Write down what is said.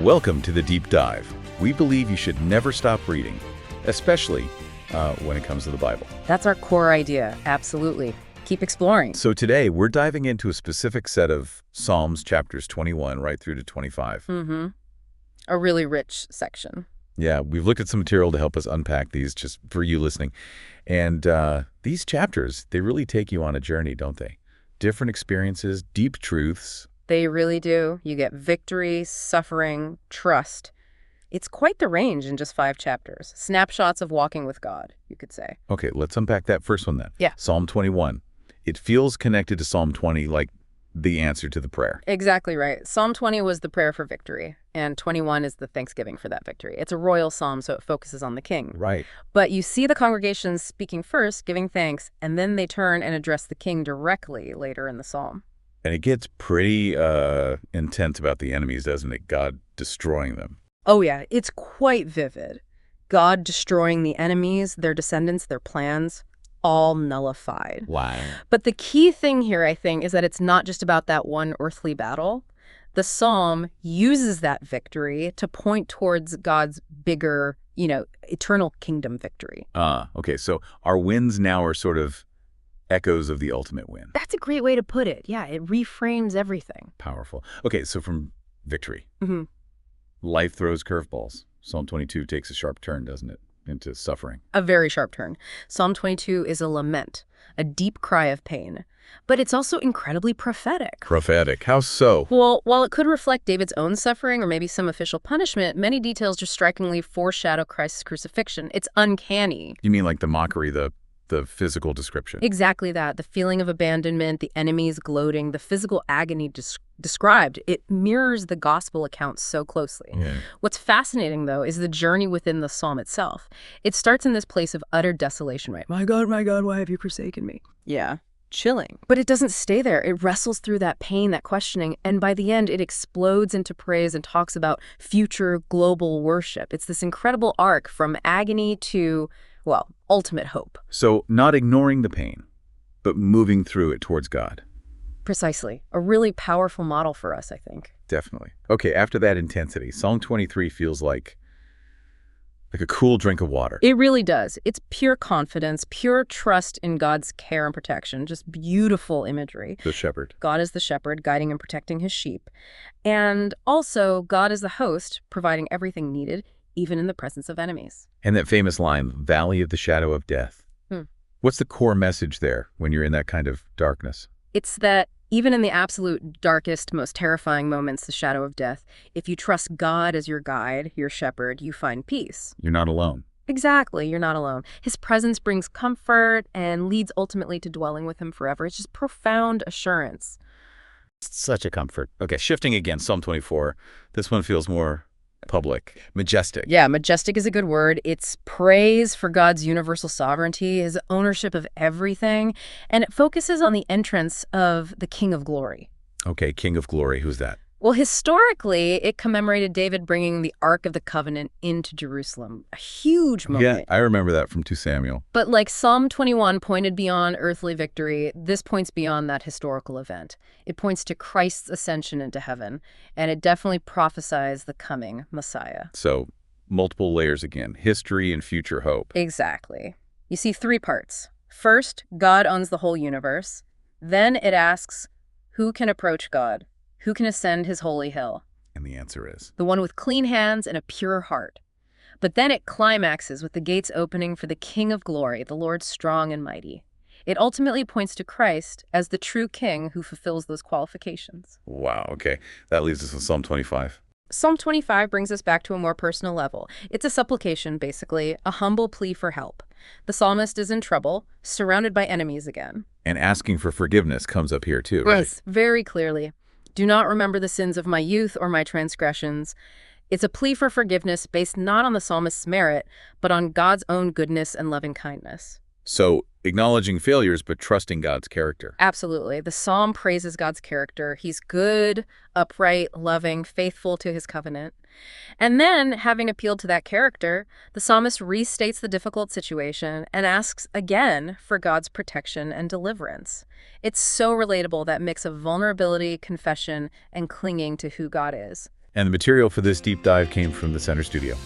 Welcome to the Deep Dive. We believe you should never stop reading, especially when it comes to the Bible. That's our core idea, absolutely. Keep exploring. So today, we're diving into a specific set of Psalms, chapters 21 right through to 25. A really rich section. Yeah, we've looked at some material to help us unpack these, just for you listening. And these chapters, they really take you on a journey, don't they? Different experiences, deep truths. They really do. You get victory, suffering, trust. It's quite the range in just 5 chapters. Snapshots of walking with God, you could say. Okay, let's unpack that first one then. Yeah. Psalm 21. It feels connected to Psalm 20, like the answer to the prayer. Exactly right. Psalm 20 was the prayer for victory, and 21 is the thanksgiving for that victory. It's a royal psalm, so it focuses on the king. Right. But you see the congregation speaking first, giving thanks, and then they turn and address the king directly later in the psalm. And it gets pretty intense about the enemies, doesn't it? God destroying them. Oh yeah, it's quite vivid. God destroying the enemies, their descendants, their plans, all nullified. Wow. But the key thing here, I think, is that it's not just about that one earthly battle. The psalm uses that victory to point towards God's bigger, eternal kingdom victory. Okay, so our wins now are sort of echoes of the ultimate win. That's a great way to put it. Yeah, it reframes everything. Powerful. Okay, so from victory, Mm-hmm. life throws curveballs. Psalm 22 takes a sharp turn, doesn't it, into suffering. A very sharp turn. Psalm 22 is a lament, a deep cry of pain. But it's also incredibly prophetic. Prophetic. How so? Well, while it could reflect David's own suffering or maybe some official punishment, many details just strikingly foreshadow Christ's crucifixion. It's uncanny. You mean like the mockery, the physical description? Exactly that. The feeling of abandonment, the enemies gloating, the physical agony described. It mirrors the gospel accounts so closely. Yeah. What's fascinating, though, is the journey within the psalm itself. It starts in this place of utter desolation, right? My God, why have you forsaken me? Yeah. Chilling. But it doesn't stay there. It wrestles through that pain, that questioning, and by the end, it explodes into praise and talks about future global worship. It's this incredible arc from agony to, well, ultimate hope. So not ignoring the pain, but moving through it towards God. Precisely. A really powerful model for us, I think. Definitely. Okay, after that intensity, Psalm 23 feels like a cool drink of water. It really does. It's pure confidence, pure trust in God's care and protection, just beautiful imagery. The shepherd. God is the shepherd, guiding and protecting his sheep. And also, God is the host, providing everything needed, even in the presence of enemies. And that famous line, valley of the shadow of death. What's the core message there when you're in that kind of darkness? It's that even in the absolute darkest, most terrifying moments, the shadow of death, if you trust God as your guide, your shepherd, you find peace. You're not alone. Exactly, you're not alone. His presence brings comfort and leads ultimately to dwelling with him forever. It's just profound assurance. Such a comfort. Okay, shifting again, Psalm 24. This one feels more public, majestic. Yeah, majestic is a good word. It's praise for God's universal sovereignty, his ownership of everything, and it focuses on the entrance of the King of Glory. Okay, King of Glory, who's that? Well, historically, it commemorated David bringing the Ark of the Covenant into Jerusalem. A huge moment. Yeah, I remember that from 2 Samuel. But like Psalm 21 pointed beyond earthly victory, this points beyond that historical event. It points to Christ's ascension into heaven, and it definitely prophesies the coming Messiah. So, multiple layers again, history and future hope. Exactly. You see 3 parts. First, God owns the whole universe. Then it asks, who can approach God? Who can ascend his holy hill? And the answer is? The one with clean hands and a pure heart. But then it climaxes with the gates opening for the King of Glory, the Lord strong and mighty. It ultimately points to Christ as the true king who fulfills those qualifications. Wow, okay. That leaves us with Psalm 25. Psalm 25 brings us back to a more personal level. It's a supplication, basically, a humble plea for help. The psalmist is in trouble, surrounded by enemies again. And asking for forgiveness comes up here too, right? Yes, very clearly. Do not remember the sins of my youth or my transgressions. It's a plea for forgiveness based not on the psalmist's merit, but on God's own goodness and loving kindness. So, acknowledging failures, but trusting God's character. Absolutely. The psalm praises God's character. He's good, upright, loving, faithful to his covenant. And then, having appealed to that character, the psalmist restates the difficult situation and asks again for God's protection and deliverance. It's so relatable, that mix of vulnerability, confession, and clinging to who God is. And the material for this deep dive came from the Center Studio.